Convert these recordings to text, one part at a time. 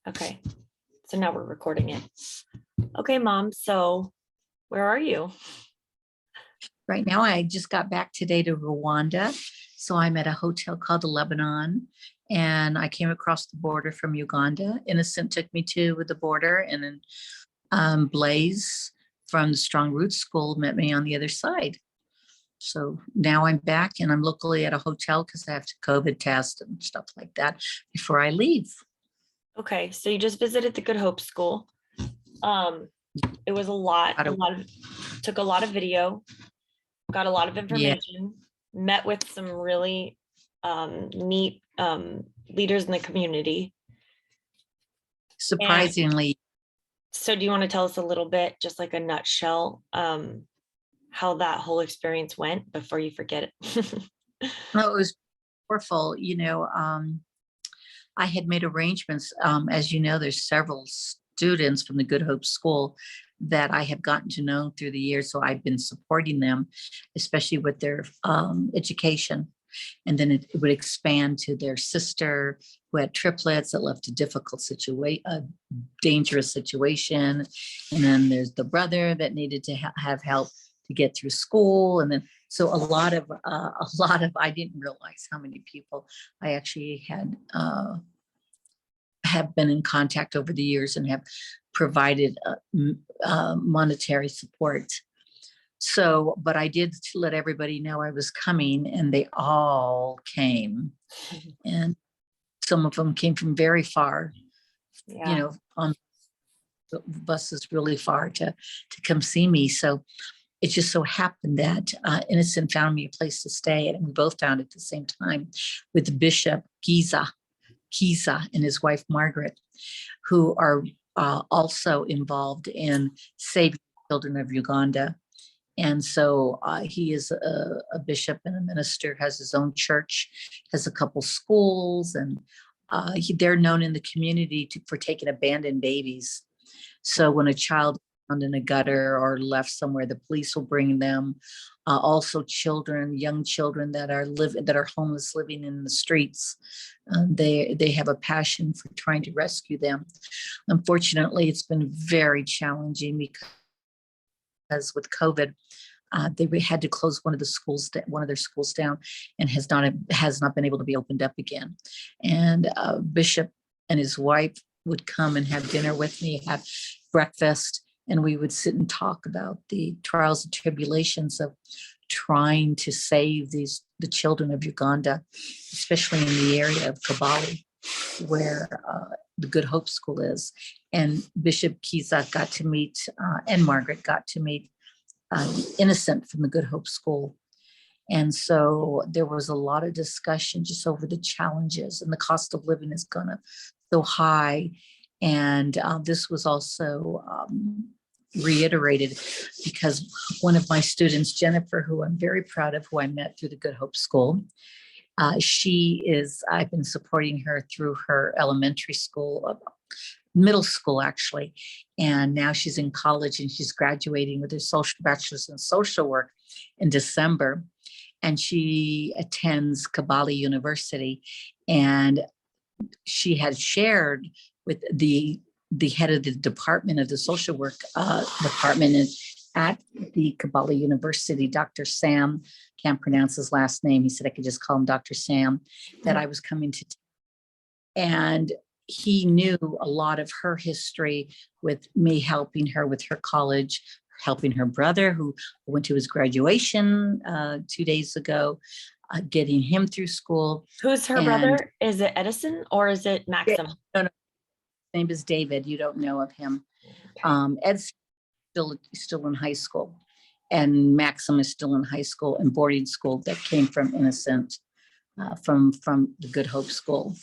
Okay, so now we're recording it. Okay, Mom, so where are you? Right now, I just got back today to Rwanda. So I'm at a hotel called the Lebanon, and I came across the border from Uganda. Innocent took me to the border, and then Blaze from the Strong Roots School met me on the other side. So now I'm back, and I'm locally at a hotel because I have to COVID test and stuff like that before I leave. Okay, so you just visited the Good Hope School. It was took a lot of video, got a lot of Yeah, information, met with some really neat leaders in the community. And surprisingly, so do you want to tell us a little bit, just like a nutshell, how that whole experience went before you forget it? no, it was powerful. I had made arrangements. As you know, there's several students from the Good Hope School that I have gotten to know through the years. So I've been supporting them, especially with their education. And then it would expand to their sister who had triplets that left a difficult situation, a dangerous situation. And then there's the brother that needed to have help to get through school. And then so a lot of I didn't realize how many people I actually had have been in contact over the years and have provided monetary support. So, but I did let everybody know I was coming, and they all came. And some of them came from very far, Yeah. On the buses really far to come see me. So it just so happened that Innocent found me a place to stay, and we both found it at the same time with Bishop Kiza and his wife Margaret, who are also involved in saving children of Uganda. And so he is a bishop and a minister, has his own church, has a couple schools, and they're known in the community for taking abandoned babies. So when a child is found in a gutter or left somewhere, the police will bring them. Also, young children that are homeless, living in the streets. They have a passion for trying to rescue them. Unfortunately, it's been very challenging because with COVID, they had to close one of their schools down, and has not been able to be opened up again. And Bishop and his wife would come and have dinner with me, have breakfast, and we would sit and talk about the trials and tribulations of trying to save the children of Uganda, especially in the area of Kabali, where the Good Hope School is. And Bishop Kiza got to meet, and Margaret got to meet Innocent from the Good Hope School. And so there was a lot of discussion just over the challenges, and the cost of living is gonna so high. And this was also reiterated because one of my students, Jennifer, who I'm very proud of, who I met through the Good Hope School, I've been supporting her through her elementary school, middle school actually, and now she's in college and she's graduating with her bachelor's in social work in December, and she attends Kabali University. And she had shared with the head of the department of the social work department at the Kabali University, Dr. Sam, can't pronounce his last name. He said I could just call him Dr. Sam, that I was coming to. And he knew a lot of her history with me helping her with her college, helping her brother who went to his graduation 2 days ago, getting him through school. Who's her brother? Is it Edison or is it Maxim? No, his name is David. You don't know of him. Okay. Ed's still in high school, and Maxim is still in high school and boarding school that came from Innocent, from the Good Hope School.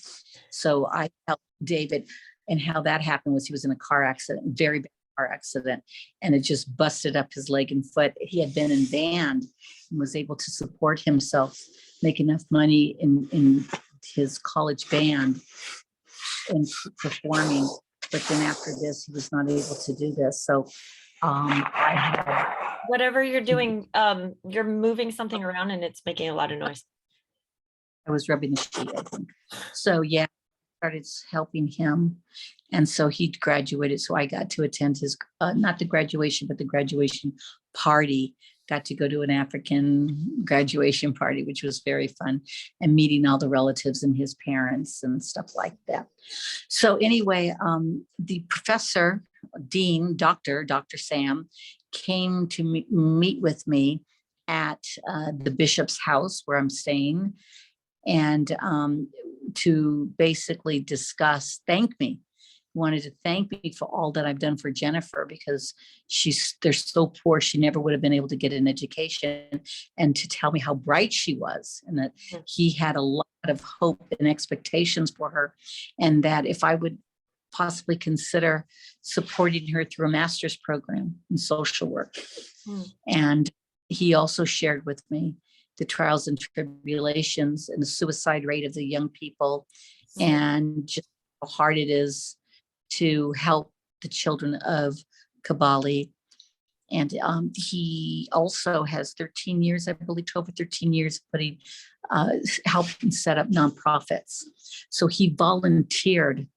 So I helped David, and how that happened was he was in a car accident, very bad car accident, and it just busted up his leg and foot. He had been in band and was able to support himself, make enough money in his college band and performing. But then after this, he was not able to do this. So whatever you're doing, you're moving something around and it's making a lot of noise. I was rubbing the sheet, I think. So yeah, started helping him. And so he graduated. So I got to attend his, not the graduation, but the graduation party. Got to go to an African graduation party, which was very fun, and meeting all the relatives and his parents and stuff like that. So anyway, the professor, Dean, Dr. Sam, came to meet with me at the bishop's house where I'm staying, and to basically discuss, thank me. Wanted to thank me for all that I've done for Jennifer, because they're so poor, she never would have been able to get an education, and to tell me how bright she was, and that he had a lot of hope and expectations for her, and that if I would possibly consider supporting her through a master's program in social work. And he also shared with me the trials and tribulations and the suicide rate of the young people, and just how hard it is to help the children of Kabali. And he also has 13 years, I believe, 12 or 13 years putting, helping set up nonprofits. So he volunteered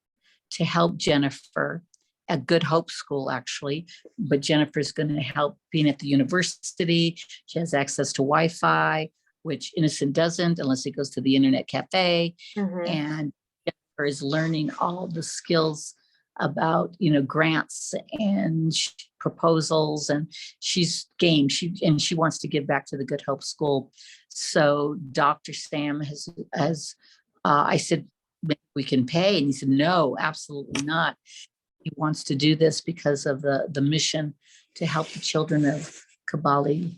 to help Jennifer at Good Hope School, actually, but Jennifer's going to help being at the university. She has access to Wi-Fi, which Innocent doesn't unless he goes to the internet cafe. And Jennifer is learning all the skills about, grants and proposals, and she's game. She wants to give back to the Good Hope School. So Dr. Sam has I said, maybe we can pay, and he said, no, absolutely not. He wants to do this because of the mission to help the children of Kabali,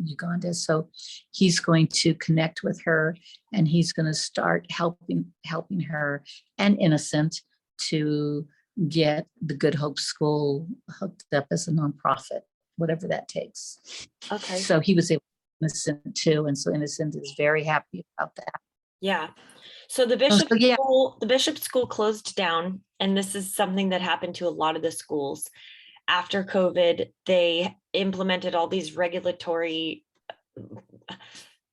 Uganda. So he's going to connect with her, and he's going to start helping her and Innocent to get the Good Hope School hooked up as a nonprofit, whatever that takes. Okay. So he was able to Innocent too, and so Innocent is very happy about that. Yeah. So the bishop school closed down, and this is something that happened to a lot of the schools after COVID. They implemented all these regulatory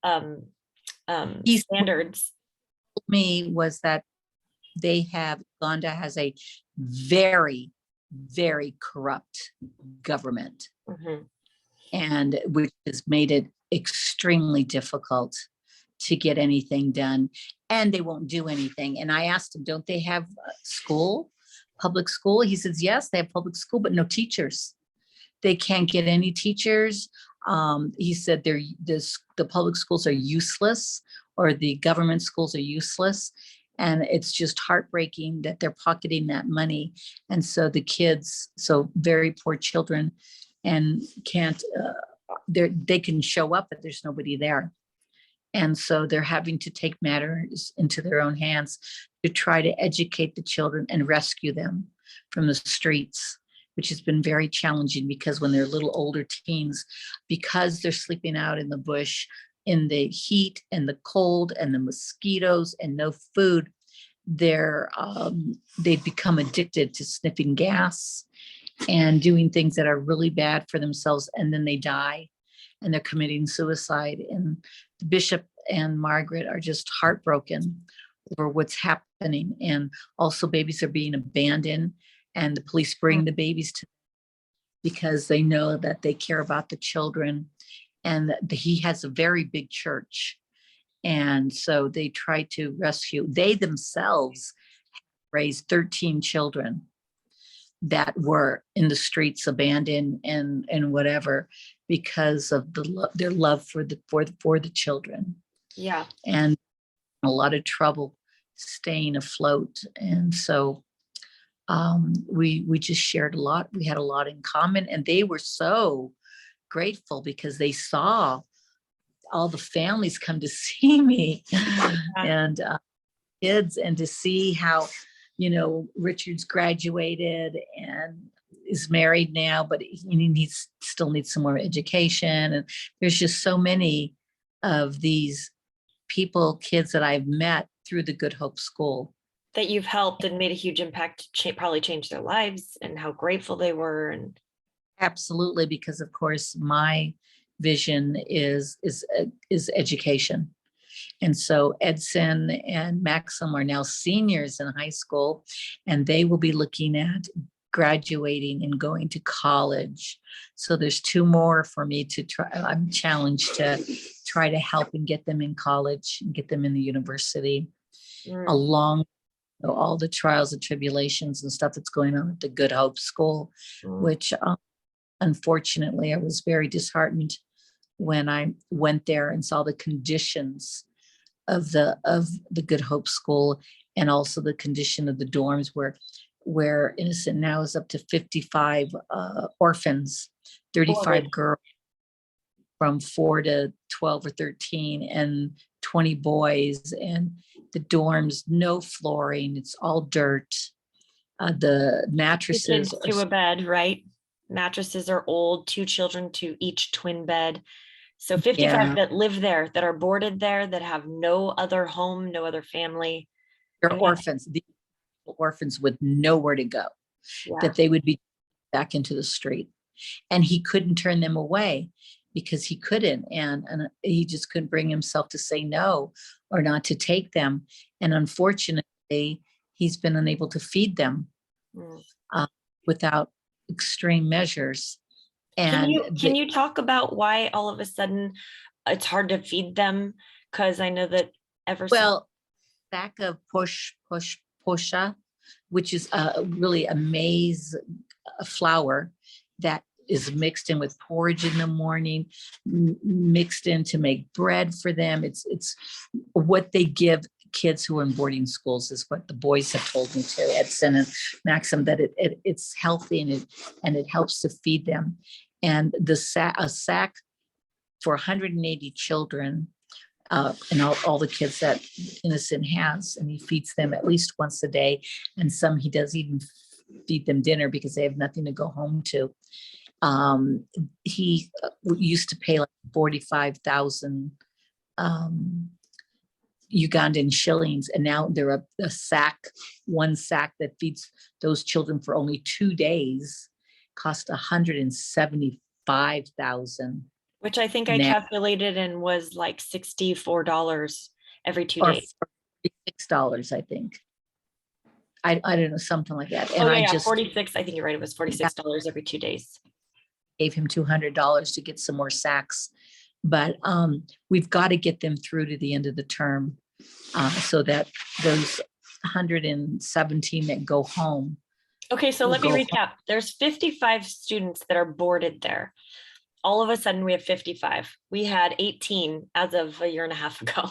standards. Me was that Uganda has a very, very corrupt government, and which has made it extremely difficult to get anything done, and they won't do anything. And I asked him, don't they have public school? He says, yes, they have public school, but no teachers. They can't get any teachers. He said the public schools are useless, or the government schools are useless. And it's just heartbreaking that they're pocketing that money. And so the kids, so very poor children, and can't, they can show up, but there's nobody there. And so they're having to take matters into their own hands to try to educate the children and rescue them from the streets, which has been very challenging, because when they're little older teens, because they're sleeping out in the bush in the heat and the cold and the mosquitoes and no food, they've become addicted to sniffing gas and doing things that are really bad for themselves, and then they die and they're committing suicide. And the bishop and Margaret are just heartbroken over what's happening. And also babies are being abandoned, and the police bring the babies to because they know that they care about the children, and that he has a very big church. And so they try to rescue, they themselves raised 13 children that were in the streets, abandoned and whatever, because of their love for the children. Yeah. And a lot of trouble staying afloat. And so we just shared a lot. We had a lot in common, and they were so grateful because they saw all the families come to see me and kids, and to see how, Richard's graduated and is married now, but he still needs some more education. And there's just so many of these kids that I've met through the Good Hope School that you've helped and made a huge impact, probably changed their lives, and how grateful they were. And absolutely, because of course my vision is education, And so Edson and Maxim are now seniors in high school, and they will be looking at graduating and going to college. So there's two more for me to try. I'm challenged to try to help and get them in college and get them in the university, along all the trials and tribulations and stuff that's going on at the Good Hope School, which unfortunately I was very disheartened when I went there and saw the conditions of the Good Hope School, and also the condition of the dorms where Innocent now is up to 55 orphans, 35 girls from 4 to 12 or 13, and 20 boys, and the dorms, no flooring, it's all dirt. The mattresses to a bed, right? Mattresses are old, 2 children to each twin bed. So 55 that live there, that are boarded there, that have no other home, no other family. They're orphans, the orphans with nowhere to go, that they would be back into the street. And he couldn't turn them away because he couldn't. And he just couldn't bring himself to say no or not to take them. And unfortunately, he's been unable to feed them without extreme measures. And can you talk about why all of a sudden it's hard to feed them? Because I know that sack of posha, which is really a maize flour that is mixed in with porridge in the morning, mixed in to make bread for them. It's what they give kids who are in boarding schools, is what the boys have told me too, Edson and Maxim, that it's healthy and it helps to feed them. And a sack for 180 children, and all the kids that Innocent has, and he feeds them at least once a day, and some he does even feed them dinner because they have nothing to go home to. He used to pay like 45,000 Ugandan shillings, and now they're one sack that feeds those children for only 2 days cost 175,000, which I think I calculated and was like $64 every 2 days. $6, I think. I don't know, something like that. And 46. I think you're right. It was $46 every 2 days. Gave him $200 to get some more sacks, but we've got to get them through to the end of the term, so that those 117 that go home. Okay, so let me recap. There's 55 students that are boarded there. All of a sudden we have 55. We had 18 as of a year and a half ago.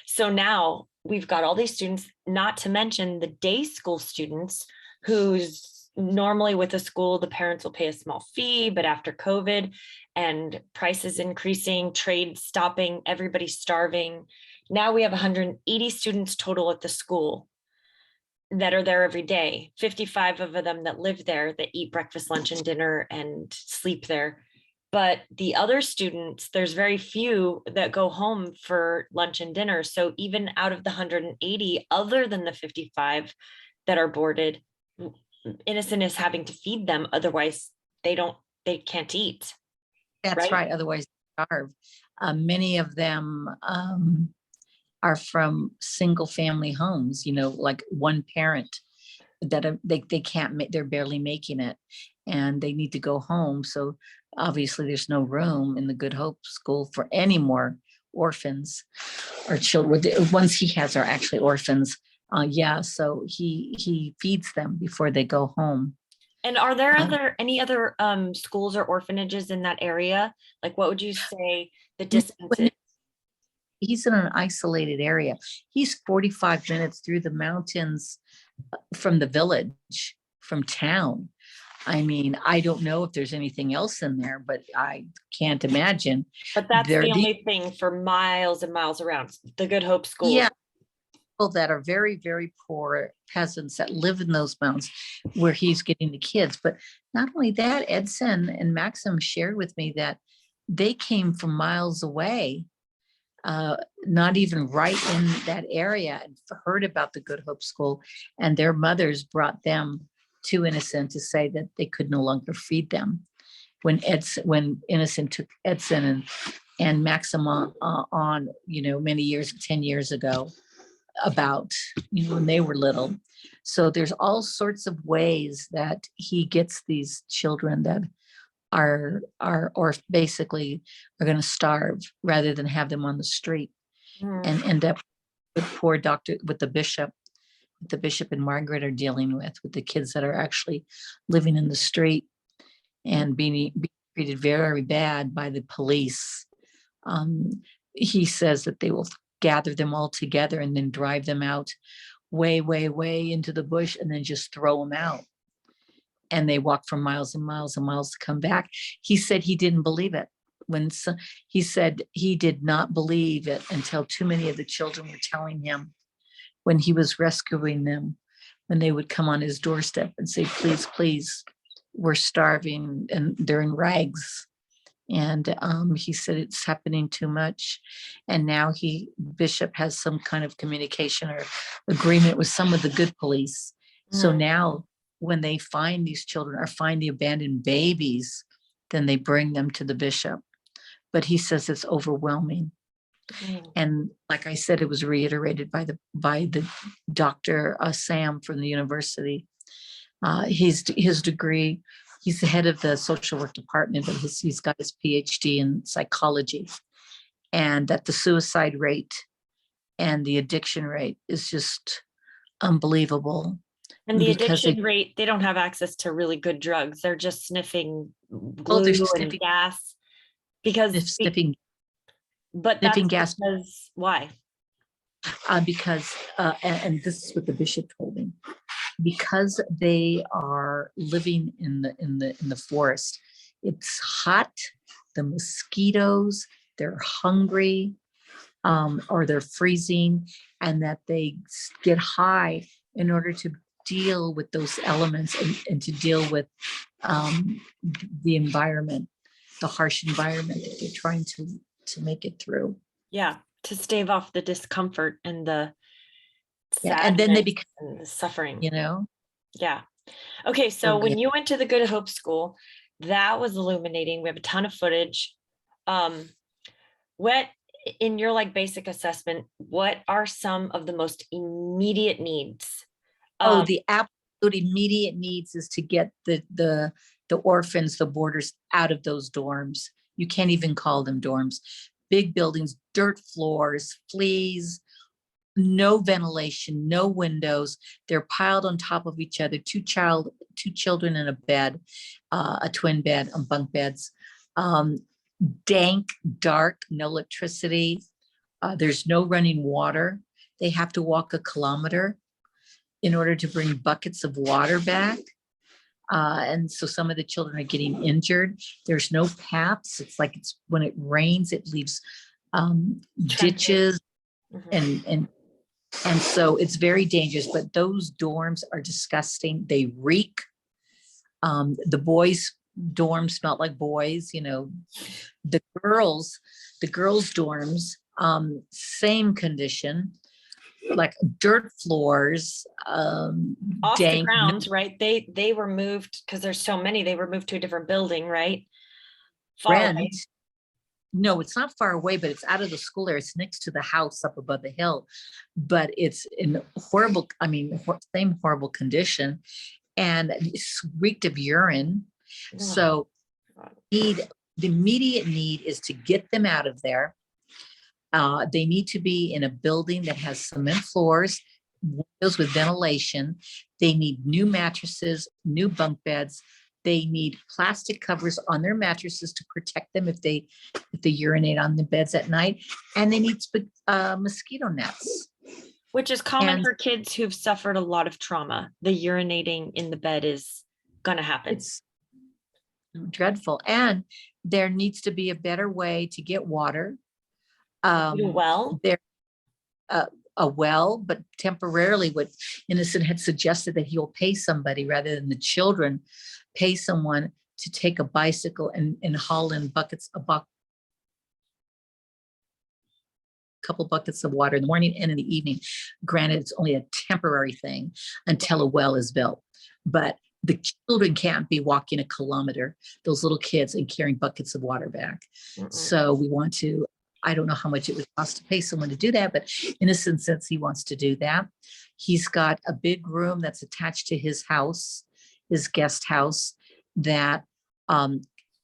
So now we've got all these students, not to mention the day school students who's normally with a school, the parents will pay a small fee, but after COVID and prices increasing, trade stopping, everybody's starving. Now we have 180 students total at the school that are there every day, 55 of them that live there, that eat breakfast, lunch, and dinner and sleep there. But the other students, there's very few that go home for lunch and dinner. So even out of the 180, other than the 55 that are boarded, Innocent is having to feed them. Otherwise, they can't eat. That's right. Otherwise, they starve. Many of them are from single family homes, like one parent that they can't, they're barely making it, and they need to go home. So obviously there's no room in the Good Hope School for any more orphans or children. The ones he has are actually orphans. So he feeds them before they go home. And are there any other schools or orphanages in that area? Like, what would you say the distance is? He's in an isolated area. He's 45 minutes through the mountains from the village, from town. I mean, I don't know if there's anything else in there, but I can't imagine. But that's the only thing for miles and miles around, the Good Hope School. Yeah, people that are very, very poor peasants that live in those mountains where he's getting the kids. But not only that, Edson and Maxim shared with me that they came from miles away, not even right in that area, and heard about the Good Hope School, and their mothers brought them to Innocent to say that they could no longer feed them. When Innocent took Edson and Maxima on, many years, 10 years ago, about, when they were little. So there's all sorts of ways that he gets these children that are or basically are going to starve rather than have them on the street and end up with poor doctor, with the bishop and Margaret are dealing with the kids that are actually living in the street and being treated very bad by the police. He says that they will gather them all together and then drive them out way, way, way into the bush and then just throw them out. And they walk for miles and miles and miles to come back. He said he didn't believe it. He said he did not believe it until too many of the children were telling him when he was rescuing them, when they would come on his doorstep and say, please, please, we're starving, and they're in rags. And he said it's happening too much. And now Bishop has some kind of communication or agreement with some of the good police. So now when they find these children or find the abandoned babies, then they bring them to the bishop. But he says it's overwhelming. And like I said, it was reiterated by the Dr. Sam from the university. His degree, he's the head of the social work department, but he's got his PhD in psychology, and that the suicide rate and the addiction rate is just unbelievable. And the addiction rate, they don't have access to really good drugs. They're just sniffing glue and gas because sniffing. But that's gas. Because why? Because and this is what the bishop told me. Because they are living in the forest, it's hot. The mosquitoes, they're hungry, or they're freezing, and that they get high in order to deal with those elements and to deal with the environment, the harsh environment that they're trying to make it through. Yeah, to stave off the discomfort and the sadness, and then they become the suffering. Yeah. Okay, so when you went to the Good Hope School, that was illuminating. We have a ton of footage. What, in your basic assessment, what are some of the most immediate needs? The absolute immediate needs is to get the orphans, the boarders, out of those dorms. You can't even call them dorms. Big buildings, dirt floors, fleas, no ventilation, no windows. They're piled on top of each other. Two children in a bed, a twin bed on bunk beds. Dank, dark, no electricity. There's no running water. They have to walk 1 kilometer in order to bring buckets of water back. And so some of the children are getting injured. There's no paths. It's when it rains, it leaves ditches, and so it's very dangerous. But those dorms are disgusting. They reek. The boys' dorms smell like boys. The girls' dorms, same condition. Like dirt floors, off the grounds, right? They were moved because there's so many. They were moved to a different building, right? Far away. No, it's not far away, but it's out of the school area. It's next to the house up above the hill, but it's in horrible. Same horrible condition, and it's reeked of urine. So, the immediate need is to get them out of there. They need to be in a building that has cement floors, windows with ventilation. They need new mattresses, new bunk beds. They need plastic covers on their mattresses to protect them if they urinate on the beds at night. And they need mosquito nets. Which is common for kids who've suffered a lot of trauma. The urinating in the bed is going to happen. It's dreadful. And there needs to be a better way to get water. A well, but temporarily. What Innocent had suggested, that he will pay somebody rather than the children, pay someone to take a bicycle and haul in couple buckets of water in the morning and in the evening. Granted, it's only a temporary thing until a well is built, but the children can't be walking a kilometer, those little kids, and carrying buckets of water back. So we want to, I don't know how much it would cost to pay someone to do that, but in a sense, he wants to do that. He's got a big room that's attached to his house, his guest house, that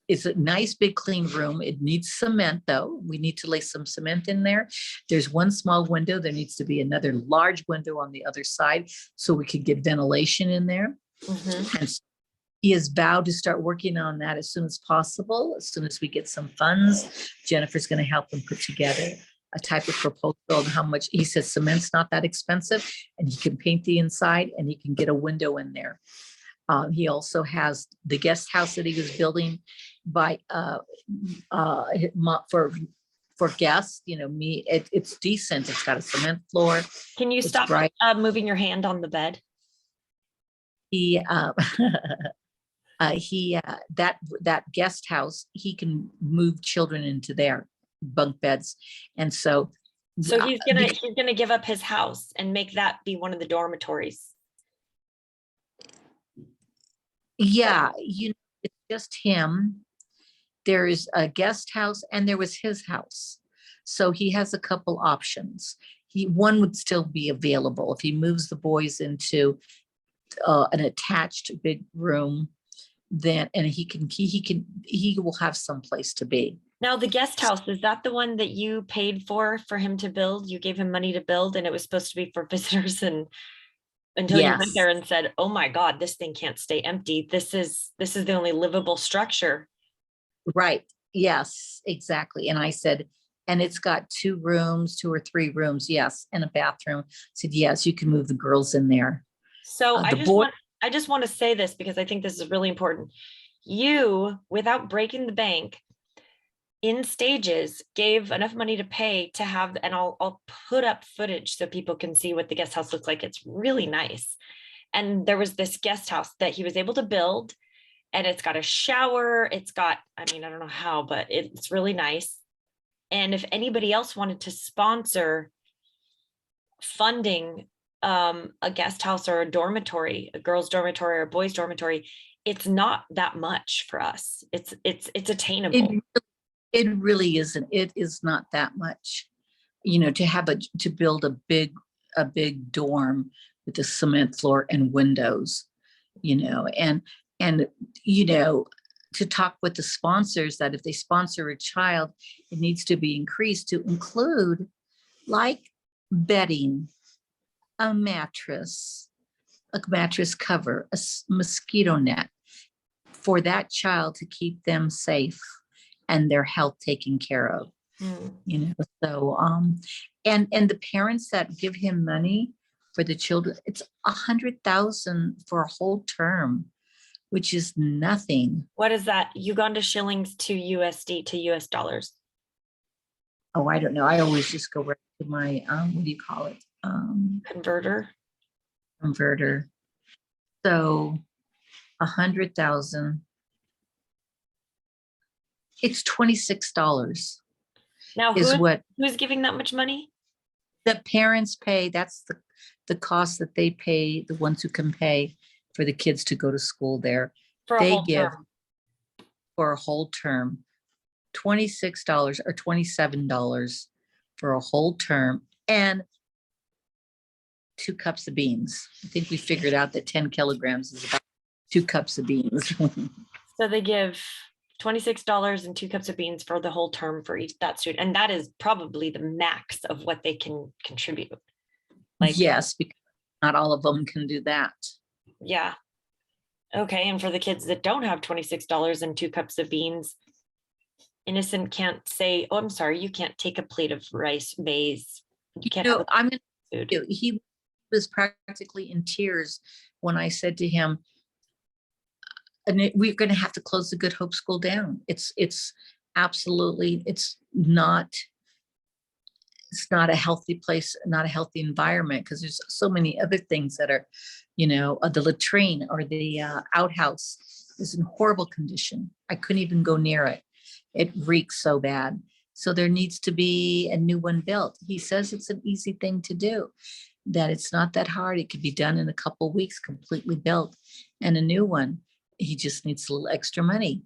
is a nice big clean room. It needs cement though. We need to lay some cement in there. There's one small window. There needs to be another large window on the other side so we could get ventilation in there. And so he has vowed to start working on that as soon as possible. As soon as we get some funds, Jennifer's going to help him put together a type of proposal on how much. He says cement's not that expensive, and he can paint the inside, and he can get a window in there. He also has the guest house that he was building by for guests. You know, it's decent. It's got a cement floor. Can you stop moving your hand on the bed? That guest house, he can move children into their bunk beds, and so he's gonna give up his house and make that be one of the dormitories. Yeah, you know, it's just him. There is a guest house, and there was his house, so he has a couple options. One would still be available if he moves the boys into an attached big room. Then he will have some place to be. Now, the guest house, is that the one that you paid for him to build? You gave him money to build, and it was supposed to be for visitors, and until you went there and said, oh my God, this thing can't stay empty. This is the only livable structure. Right. Yes, exactly. And I said, and it's got 2 or 3 rooms. Yes. And a bathroom. I said, yes, you can move the girls in there. So I just want to say this because I think this is really important. You, without breaking the bank, in stages, gave enough money to pay to have, and I'll put up footage so people can see what the guest house looks like. It's really nice. And there was this guest house that he was able to build, and it's got a shower. It's got, I mean, I don't know how, but it's really nice. And if anybody else wanted to sponsor funding a guest house or a dormitory, a girls' dormitory or a boys' dormitory, it's not that much for us. It's attainable. It really isn't. It is not that much, you know, to build a big dorm with a cement floor and windows, you know, and you know, to talk with the sponsors that if they sponsor a child, it needs to be increased to include like bedding, a mattress cover, a mosquito net for that child to keep them safe and their health taken care of. You know, so and the parents that give him money for the children, it's $100,000 for a whole term, which is nothing. What is that? Uganda shillings to USD to US dollars? Oh, I don't know. I always just go right to my what do you call it? Converter. So 100,000. It's $26. Now, who's giving that much money? The parents pay. That's the cost that they pay, the ones who can pay for the kids to go to school there. They give for a whole term $26 or $27 for a whole term, and 2 cups of beans. I think we figured out that 10 kilograms is about 2 cups of beans. So they give $26 and 2 cups of beans for the whole term for that student. And that is probably the max of what they can contribute. Like, yes, because not all of them can do that. Yeah. Okay. And for the kids that don't have $26 and 2 cups of beans, Innocent can't say, oh, I'm sorry, you can't take a plate of rice, maize. You can't. He was practically in tears when I said to him, and we're going to have to close the Good Hope School down. It's absolutely, it's not a healthy place, not a healthy environment, because there's so many other things that are, you know, the latrine or the outhouse is in horrible condition. I couldn't even go near it. It reeks so bad. So there needs to be a new one built. He says it's an easy thing to do. that it's not that hard. It could be done in a couple of weeks, completely built, and a new one. He just needs a little extra money.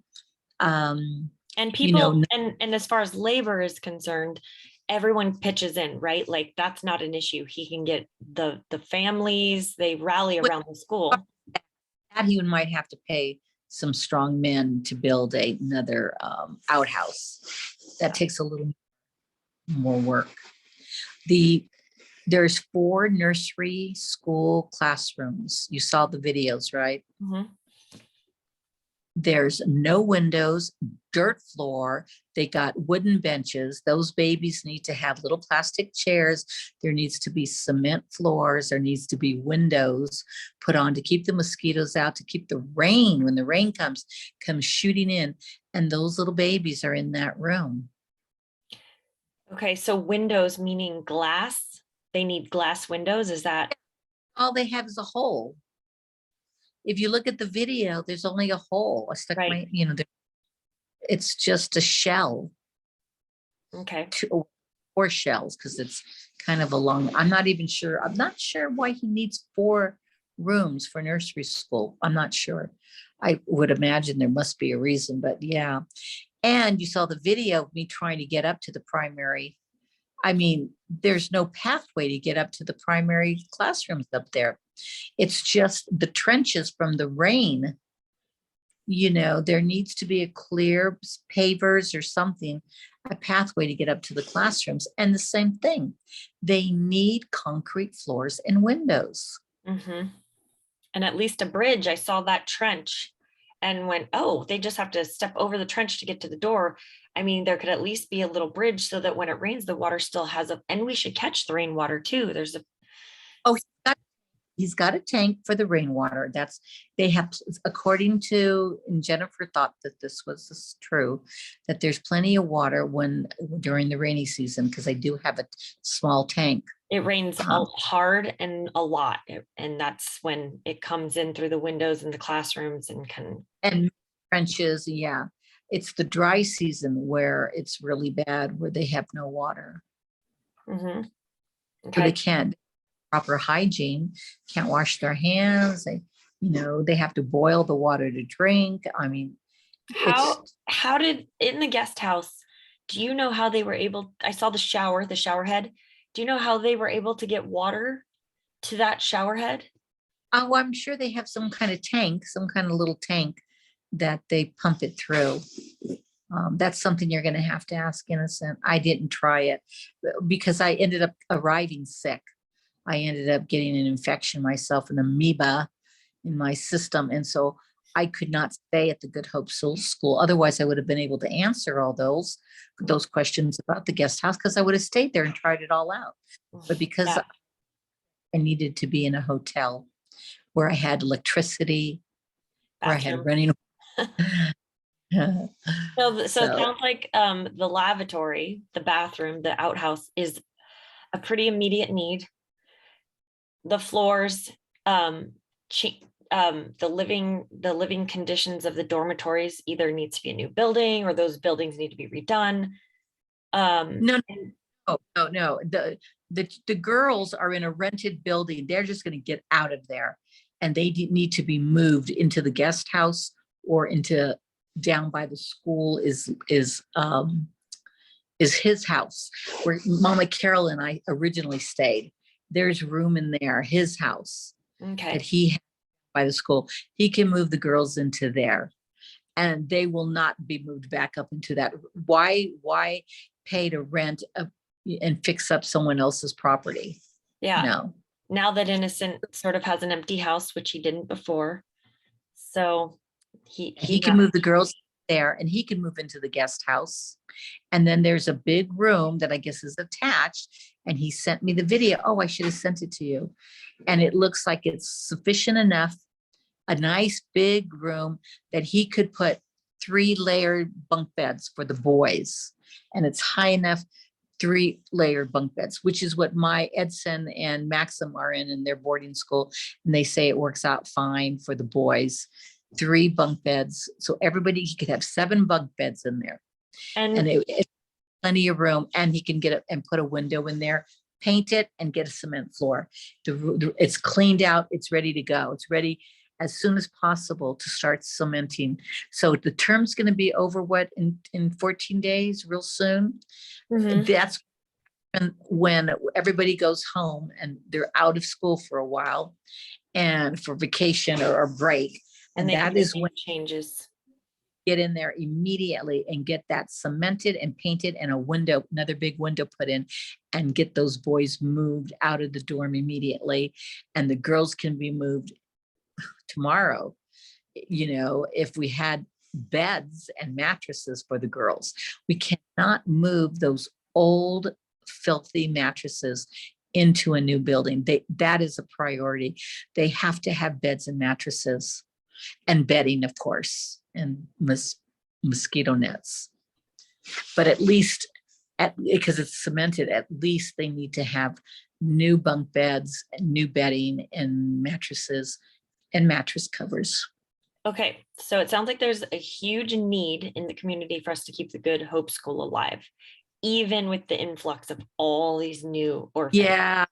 And You people, know, and as far as labor is concerned, everyone pitches in, right? Like that's not an issue. He can get the families, they rally around the school. that he might have to pay some strong men to build another outhouse. That takes a little more work. There's 4 nursery school classrooms. You saw the videos, right? Mhm. There's no windows, dirt floor. They got wooden benches. Those babies need to have little plastic chairs. There needs to be cement floors. There needs to be windows put on to keep the mosquitoes out, to keep the rain, when the rain comes shooting in. And those little babies are in that room. Okay, so windows meaning glass. They need glass windows. Is that All they have is a hole. If you look at the video, there's only a hole. I stuck right? my, it's just a shell, Okay. 4 shells, because it's kind of a long, I'm not sure why he needs 4 rooms for nursery school. I'm not sure. I would imagine there must be a reason, but yeah. And you saw the video of me trying to get up to the primary. I mean, there's no pathway to get up to the primary classrooms up there. It's just the trenches from the rain. There needs to be a clear pavers or something, a pathway to get up to the classrooms. And the same thing, they need concrete floors and windows. Mm-hmm. And at least a bridge. I saw that trench and went, oh, they just have to step over the trench to get to the door. I mean, there could at least be a little bridge so that when it rains, the water still has and we should catch the rainwater too. There's a, Oh, he's got a tank for the rainwater. They have, according to, and Jennifer thought that this was true, that there's plenty of water during the rainy season, because I do have a small tank. it rains hard and a lot. And that's when it comes in through the windows in the classrooms and trenches. Yeah. It's the dry season where it's really bad, where they have no water. Mm-hmm. Okay. So they can't proper hygiene, can't wash their hands. They have to boil the water to drink. I mean, how did in the guest house, do you know how they were able, I saw the shower head. Do you know how they were able to get water to that shower head? Oh, I'm sure they have some kind of tank, some kind of little tank that they pump it through. That's something you're going to have to ask Innocent. I didn't try it because I ended up arriving sick. I ended up getting an infection myself, an amoeba in my system. And so I could not stay at the Good Hope School. Otherwise, I would have been able to answer all those questions about the guest house, because I would have stayed there and tried it all out. But because I needed to be in a hotel where I had electricity, where I had running. So it sounds like the lavatory, the bathroom, the outhouse is a pretty immediate need. The floors, the living conditions of the dormitories either needs to be a new building or those buildings need to be redone. No. The girls are in a rented building. They're just going to get out of there, and they need to be moved into the guest house or into down by the school is his house, where Mama Carol and I originally stayed. There's room in there, his house. Okay. That he has by the school. He can move the girls into there, and they will not be moved back up into that. Why pay to rent and fix up someone else's property? Yeah. No. Now that Innocent sort of has an empty house, which he didn't before. So he can move the girls there, and he can move into the guest house. And then there's a big room that I guess is attached. And he sent me the video. Oh, I should have sent it to you. And it looks like it's sufficient enough, a nice big room that he could put 3-layered bunk beds for the boys. And it's high enough, 3-layered bunk beds, which is what my Edson and Maxim are in their boarding school. And they say it works out fine for the boys. 3 bunk beds. So everybody, he could have 7 bunk beds in there. And it's plenty of room, and he can get it and put a window in there paint it, and get a cement floor. It's cleaned out. It's ready to go. It's ready as soon as possible to start cementing. So the term's going to be over in 14 days, real soon. That's when everybody goes home and they're out of school for a while and for vacation or break. And that is when changes. Get in there immediately and get that cemented and painted and another big window put in, and get those boys moved out of the dorm immediately. And the girls can be moved tomorrow. If we had beds and mattresses for the girls, we cannot move those old, filthy mattresses into a new building. That is a priority. They have to have beds and mattresses and bedding, of course, and mosquito nets. But at least, because it's cemented, at least they need to have new bunk beds, new bedding, and mattresses and mattress covers. Okay, so it sounds like there's a huge need in the community for us to keep the Good Hope School alive, even with the influx of all these new orphans. Yeah,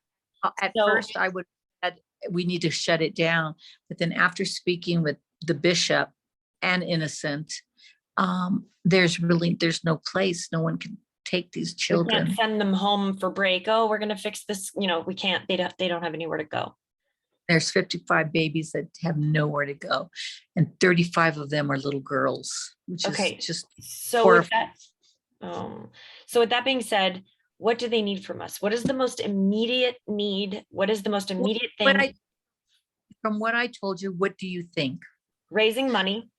at first I would have said we need to shut it down, but then after speaking with the bishop and Innocent, there's no place. No one can take these children. We can't send them home for break. Oh, we're going to fix this. We can't. They don't have anywhere to go. There's 55 babies that have nowhere to go, and 35 of them are little girls, which is just horrible. So with that being said, what do they need from us? What is the most immediate need? What is the most immediate thing? From what I told you, what do you think? Raising money.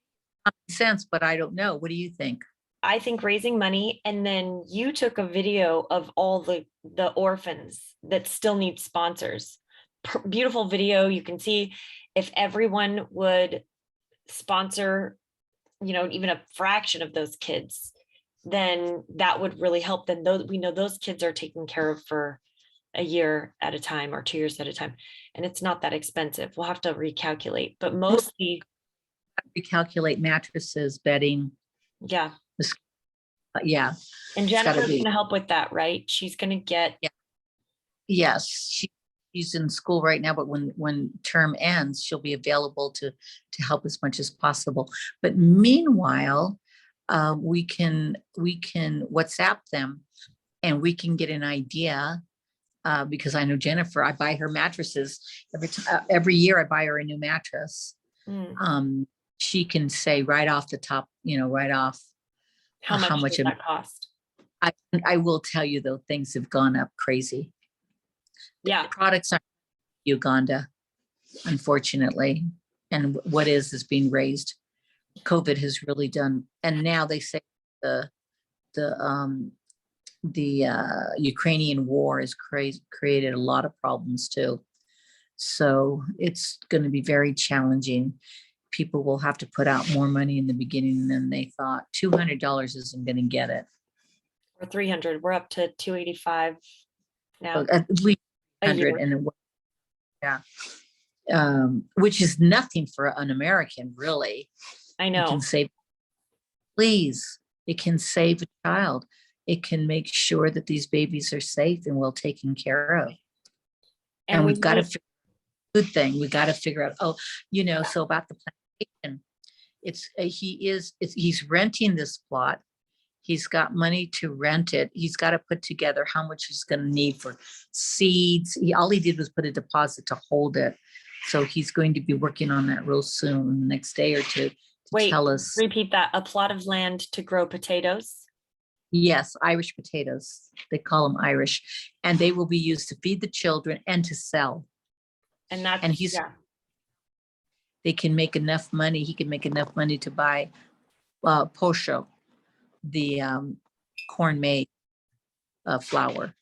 Sense, but I don't know. What do you think? I think raising money. And then you took a video of all the orphans that still need sponsors. Beautiful video. You can see if everyone would sponsor, even a fraction of those kids, then that would really help them. We know those kids are taken care of for a year at a time or 2 years at a time. And it's not that expensive. We'll have to recalculate, but mostly recalculate mattresses, bedding. Yeah. Yeah. And Jennifer's going to help with that, right? She's going to get. Yeah. Yes. She's in school right now, but when term ends, she'll be available to help as much as possible. But meanwhile, we can WhatsApp them, and we can get an idea, because I know Jennifer, I buy her mattresses every year. I buy her a new mattress. She can say right off the top, right off how much does that cost. I will tell you though, things have gone up crazy. Yeah, the products are Uganda, unfortunately, and what is being raised. COVID has really done, and now they say the Ukrainian war has created a lot of problems too. So it's going to be very challenging. People will have to put out more money in the beginning than they thought. $200 isn't going to get it. Or 300. We're up to 285 now. At least 100, and which is nothing for an American, really. I know. It can save, please. It can save a child. It can make sure that these babies are safe and well taken care of. And we've got to. Good thing we got to figure out. So about the plantation, he's renting this plot. He's got money to rent it. He's got to put together how much he's going to need for seeds. All he did was put a deposit to hold it. So he's going to be working on that real soon, the next day or two, to tell us. Repeat that. A plot of land to grow potatoes. Yes, Irish potatoes. They call them Irish, and they will be used to feed the children and to sell. And they can make enough money. He can make enough money to buy posho, the corn made flour.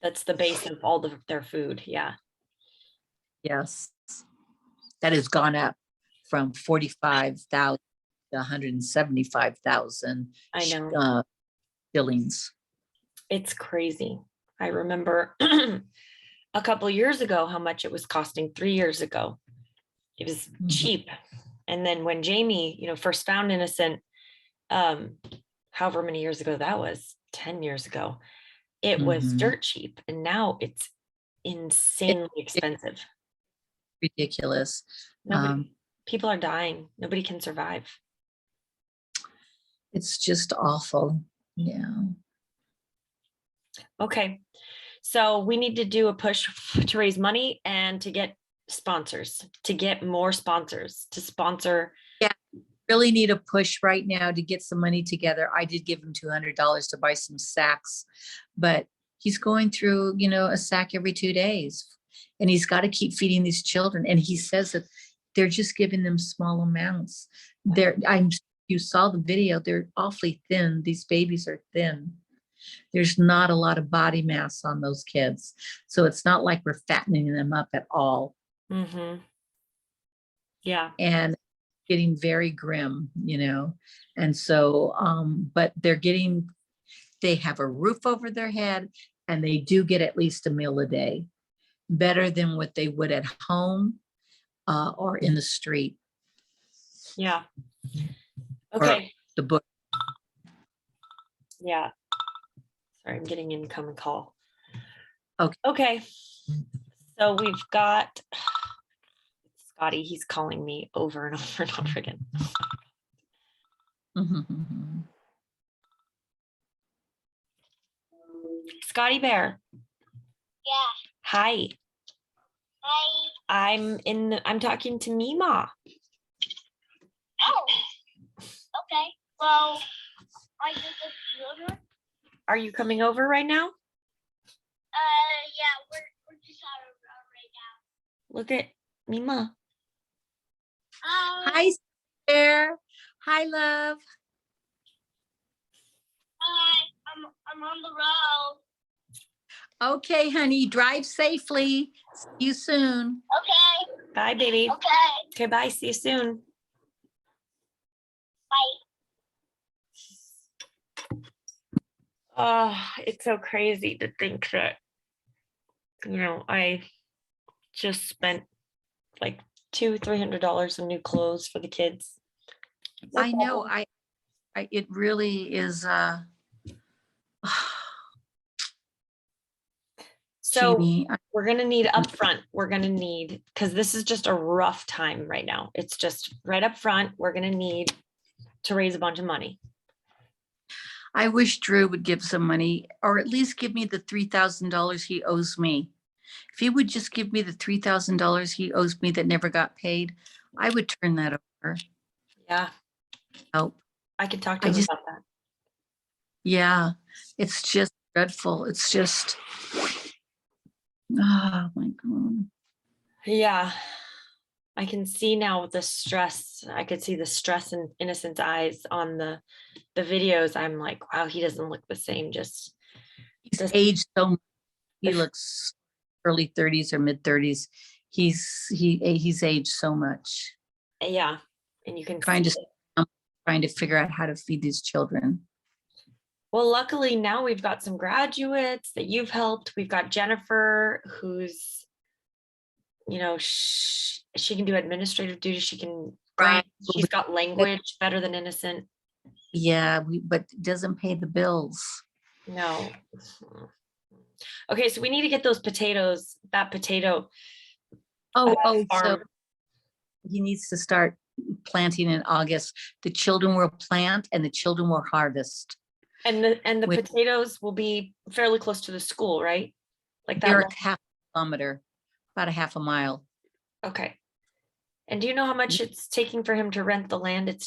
That's the base of all their food. Yeah. Yes, that has gone up from 45,000 to 175,000. I know. Shillings. It's crazy. I remember a couple of years ago how much it was costing. 3 years ago, it was cheap. And then when Jamie, first found Innocent, however many years ago that was, 10 years ago, it was Mhm. dirt cheap, and now it's insanely It's expensive. ridiculous. Nobody, people are dying. Nobody can survive. It's just awful. Yeah. Okay. So we need to do a push to raise money and to get sponsors, to get more sponsors, to sponsor. Really need a push right now to get some money together. I did give him $200 to buy some sacks, but he's going through, a sack every 2 days, and he's got to keep feeding these children. And he says that they're just giving them small amounts. You saw the video, they're awfully thin. These babies are thin. There's not a lot of body mass on those kids. So it's not like we're fattening them up at all. Mm-hmm. Yeah. And getting very grim, and so but they have a roof over their head, and they do get at least a meal a day, better than what they would at home or in the street. Yeah. Okay. The book. Yeah. Sorry, I'm getting an incoming call. Okay. So we've got Scotty. He's calling me over and over and over again. Mm-hmm. Scotty Bear. Yeah. Hi. Hi. I'm talking to Mima. Oh. Okay. Well, are you the children? Are you coming over right now? Yeah, we're just out of Look at Mima. right now. Hi, Sarah. Hi, love. Hi. I'm on the road. Okay, honey, drive safely. See you soon. Okay. Bye, baby. Okay. Okay, bye. See you soon. Bye. It's so crazy to think that, I just spent like $200-300 on new clothes for the kids. I know. It really is. So Jeannie, we're going to need upfront. We're going to need, because this is just a rough time right now. It's just right up front. We're going to need to raise a bunch of money. I wish Drew would give some money, or at least give me the $3,000 he owes me. If he would just give me the $3,000 he owes me that never got paid, I would turn that over. Yeah. Help. I could talk to him about that. Yeah, it's just dreadful. It's just, oh my God. Yeah. I can see now the stress. I could see the stress in Innocent's eyes on the videos. I'm like, wow, he doesn't look the same. Just he's aged so much. He looks early 30s or mid 30s. He's aged so much. Yeah, and you can trying to figure out how to feed these children. Well, luckily now we've got some graduates that you've helped. We've got Jennifer, who's, she can do administrative duties. She can Right. She's got language better than Innocent. Yeah, but it doesn't pay the bills. No. Okay, so we need to get those potatoes, that potato. So he needs to start planting in August. The children will plant and the children will harvest. And the potatoes will be fairly close to the school, right? Like that. They're a half kilometer, about a half a mile. Okay. And do you know how much it's taking for him to rent the land? It's